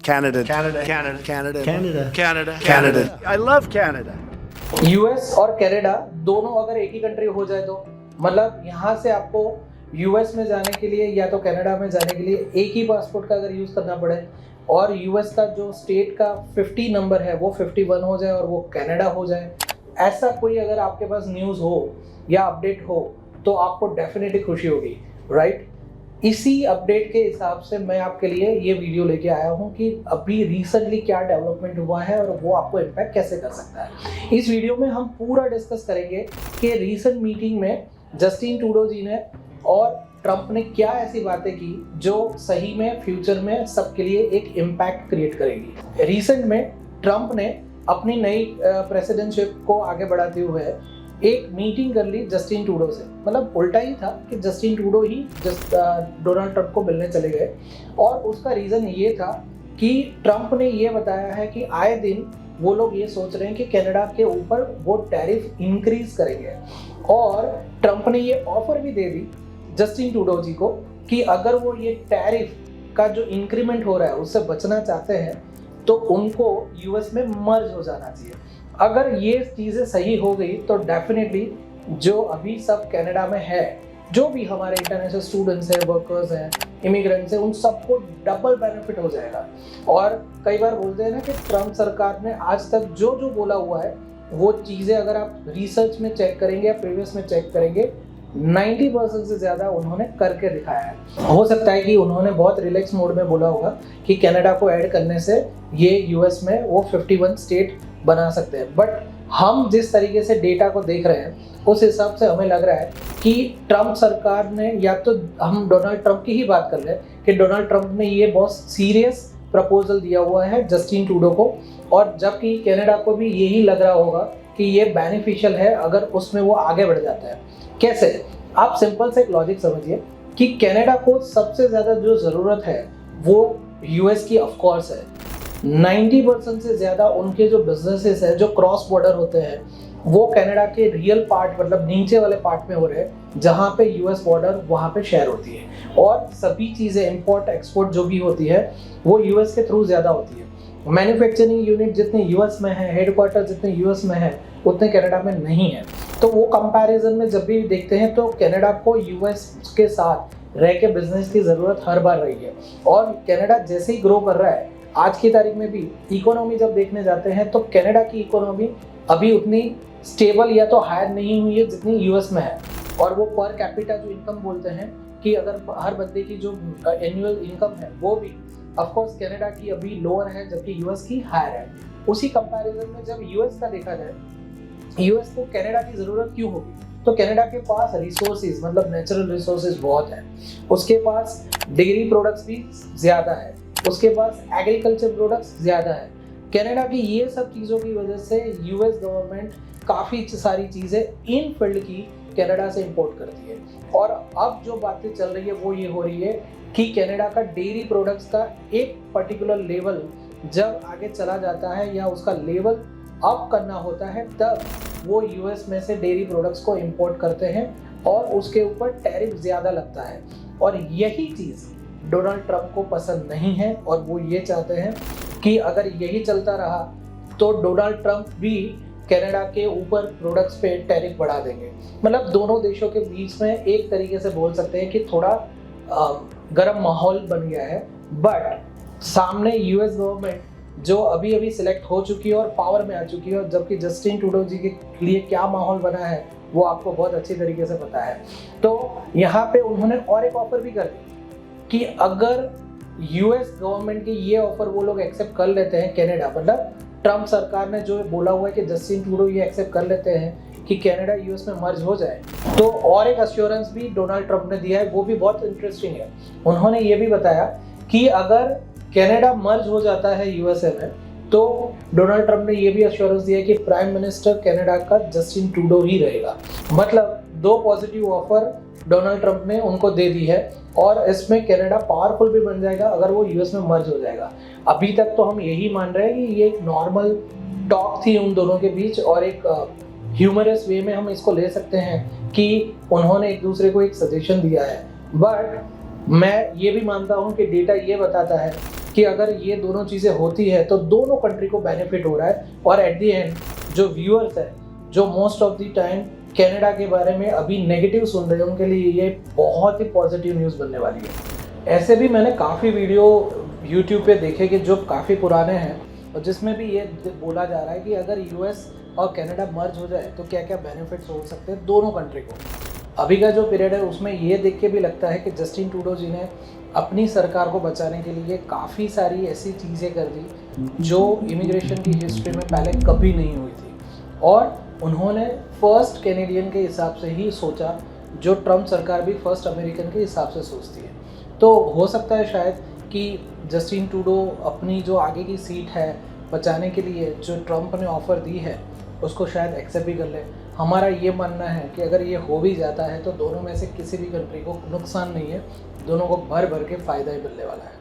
Canada. Canada. Canada. Canada. Canada. Canada. Canada. I love Canada. US और Canada दोनों अगर एक ही कंट्री हो जाए तो मतलब यहाँ से आपको यूएस में जाने के लिए या तो कनाडा में जाने के लिए एक ही पासपोर्ट का अगर यूज़ करना पड़े और यूएस का जो स्टेट का 50 नंबर है वो 51 हो जाए और वो कनाडा हो जाए, ऐसा कोई अगर आपके पास न्यूज़ हो या अपडेट हो तो आपको डेफिनेटली खुशी होगी, राइट। इसी अपडेट के हिसाब से मैं आपके लिए ये वीडियो लेके आया हूँ कि अभी रिसेंटली क्या डेवलपमेंट हुआ है और वो आपको इम्पैक्ट कैसे कर सकता है। इस वीडियो में हम पूरा डिस्कस करेंगे कि रीसेंट मीटिंग में जस्टिन ट्रूडो जी ने और ट्रंप ने क्या ऐसी बातें की जो सही में फ्यूचर में सबके लिए एक इम्पैक्ट क्रिएट करेगी। रिसेंट में ट्रंप ने अपनी नई प्रेसिडेंटशिप को आगे बढ़ाते हुए एक मीटिंग कर ली जस्टिन ट्रूडो से। मतलब उल्टा ही था कि जस्टिन ट्रूडो ही डोनाल्ड ट्रंप को मिलने चले गए और उसका रीज़न ये था कि ट्रंप ने ये बताया है कि आए दिन वो लोग ये सोच रहे हैं कि कनाडा के ऊपर वो टैरिफ इंक्रीज करेंगे और ट्रंप ने ये ऑफर भी दे दी जस्टिन ट्रूडो जी को कि अगर वो ये टैरिफ का जो इंक्रीमेंट हो रहा है उससे बचना चाहते हैं तो उनको यूएस में मर्ज हो जाना चाहिए। अगर ये चीज़ें सही हो गई तो डेफिनेटली जो अभी सब कनाडा में है, जो भी हमारे इंटरनेशनल स्टूडेंट्स हैं, वर्कर्स हैं, इमिग्रेंट्स हैं, उन सबको डबल बेनिफिट हो जाएगा। और कई बार बोलते हैं ना कि ट्रंप सरकार ने आज तक जो जो बोला हुआ है वो चीज़ें अगर आप रिसर्च में चेक करेंगे या प्रीवियस में चेक करेंगे 90% से ज़्यादा उन्होंने करके दिखाया है। हो सकता है कि उन्होंने बहुत रिलैक्स मोड में बोला होगा कि कनाडा को ऐड करने से ये यूएस में वो 51 स्टेट बना सकते हैं, बट हम जिस तरीके से डेटा को देख रहे हैं उस हिसाब से हमें लग रहा है कि ट्रंप सरकार ने, या तो हम डोनाल्ड ट्रंप की ही बात कर लें कि डोनाल्ड ट्रंप ने ये बहुत सीरियस प्रपोजल दिया हुआ है जस्टिन ट्रूडो को, और जबकि कनाडा को भी यही लग रहा होगा कि ये बेनिफिशियल है अगर उसमें वो आगे बढ़ जाता है। कैसे? आप सिंपल से एक लॉजिक समझिए कि कनाडा को सबसे ज़्यादा जो ज़रूरत है वो यूएस की ऑफ कोर्स है। 90% से ज़्यादा उनके जो बिजनेसेस हैं जो क्रॉस बॉर्डर होते हैं वो कनाडा के रियल पार्ट मतलब नीचे वाले पार्ट में हो रहे हैं जहाँ पे यूएस बॉर्डर वहाँ पे शेयर होती है और सभी चीज़ें इंपोर्ट एक्सपोर्ट जो भी होती है वो यूएस के थ्रू ज़्यादा होती है। मैन्युफैक्चरिंग यूनिट जितने यूएस में है, हेडक्वार्टर जितने यूएस में है उतने कनाडा में नहीं है। तो वो कंपैरिजन में जब भी देखते हैं तो कनाडा को यूएस के साथ रह के बिजनेस की ज़रूरत हर बार रही है और कनाडा जैसे ही ग्रो कर रहा है आज की तारीख में भी इकोनॉमी जब देखने जाते हैं तो कनाडा की इकोनॉमी अभी उतनी स्टेबल या तो हायर नहीं हुई है जितनी यूएस में है। और वो पर कैपिटा जो इनकम बोलते हैं कि अगर हर बंदे की जो एनुअल इनकम है वो भी ऑफ कोर्स कनाडा की अभी लोअर है जबकि यूएस की हायर है। उसी कंपैरिजन में जब यूएस का देखा जाए, यूएस को कनाडा की ज़रूरत क्यों होगी? तो कनाडा के पास रिसोर्सेज मतलब नेचुरल रिसोर्सेज बहुत है, उसके पास डेयरी प्रोडक्ट्स भी ज़्यादा है, उसके पास एग्रीकल्चर प्रोडक्ट्स ज़्यादा है। कनाडा की ये सब चीज़ों की वजह से यूएस गवर्नमेंट काफ़ी सारी चीज़ें इन फील्ड की कनाडा से इंपोर्ट करती है। और अब जो बातें चल रही है वो ये हो रही है कि कनाडा का डेयरी प्रोडक्ट्स का एक पर्टिकुलर लेवल जब आगे चला जाता है या उसका लेवल अप करना होता है तब वो यूएस में से डेयरी प्रोडक्ट्स को इंपोर्ट करते हैं और उसके ऊपर टैरिफ ज़्यादा लगता है। और यही चीज़ डोनाल्ड ट्रंप को पसंद नहीं है और वो ये चाहते हैं कि अगर यही चलता रहा तो डोनाल्ड ट्रंप भी कनाडा के ऊपर प्रोडक्ट्स पे टैरिफ बढ़ा देंगे। मतलब दोनों देशों के बीच में एक तरीके से बोल सकते हैं कि थोड़ा गर्म माहौल बन गया है। बट सामने यूएस गवर्नमेंट जो अभी अभी सिलेक्ट हो चुकी है और पावर में आ चुकी है, और जबकि जस्टिन ट्रूडो जी के लिए क्या माहौल बना है वो आपको बहुत अच्छी तरीके से पता है। तो यहाँ पे उन्होंने और एक ऑफर भी कर दी कि अगर यूएस गवर्नमेंट की ये ऑफर वो लोग एक्सेप्ट कर लेते हैं, कनाडा मतलब ट्रंप सरकार ने जो बोला हुआ है कि जस्टिन ट्रूडो ये एक्सेप्ट कर लेते हैं कि कनाडा यूएस में मर्ज हो जाए, तो और एक अश्योरेंस भी डोनाल्ड ट्रंप ने दिया है, वो भी बहुत इंटरेस्टिंग है। उन्होंने ये भी बताया कि अगर कनाडा मर्ज हो जाता है यूएसए में तो डोनाल्ड ट्रंप ने ये भी अश्योरेंस दिया कि प्राइम मिनिस्टर कनाडा का जस्टिन ट्रूडो ही रहेगा। मतलब दो पॉजिटिव ऑफर डोनाल्ड ट्रंप ने उनको दे दी है और इसमें कनाडा पावरफुल भी बन जाएगा अगर वो यूएस में मर्ज हो जाएगा। अभी तक तो हम यही मान रहे हैं कि ये एक नॉर्मल टॉक थी उन दोनों के बीच और एक ह्यूमरस वे में हम इसको ले सकते हैं कि उन्होंने एक दूसरे को एक सजेशन दिया है। बट मैं ये भी मानता हूँ कि डेटा ये बताता है कि अगर ये दोनों चीज़ें होती है तो दोनों कंट्री को बेनिफिट हो रहा है। और एट द एंड जो व्यूअर्स है, जो most of the time Canada के बारे में अभी नेगेटिव सुन रहे हैं, उनके लिए ये बहुत ही पॉजिटिव न्यूज़ बनने वाली है। ऐसे भी मैंने काफ़ी वीडियो यूट्यूब पे देखे कि जो काफ़ी पुराने हैं, और जिसमें भी ये बोला जा रहा है कि अगर यूएस और कनाडा मर्ज हो जाए तो क्या क्या बेनिफिट्स हो सकते हैं दोनों कंट्री को। अभी का जो पीरियड है उसमें ये देख के भी लगता है कि जस्टिन ट्रूडो जी ने अपनी सरकार को बचाने के लिए काफ़ी सारी ऐसी चीज़ें कर दी जो इमिग्रेशन की हिस्ट्री में पहले कभी नहीं हुई थी, और उन्होंने फर्स्ट कैनेडियन के हिसाब से ही सोचा, जो ट्रम्प सरकार भी फर्स्ट अमेरिकन के हिसाब से सोचती है। तो हो सकता है शायद कि जस्टिन ट्रूडो अपनी जो आगे की सीट है बचाने के लिए जो ट्रम्प ने ऑफ़र दी है उसको शायद एक्सेप्ट भी कर ले। हमारा ये मानना है कि अगर ये हो भी जाता है तो दोनों में से किसी भी कंट्री को नुकसान नहीं है, दोनों को भर भर के फ़ायदा ही मिलने वाला है।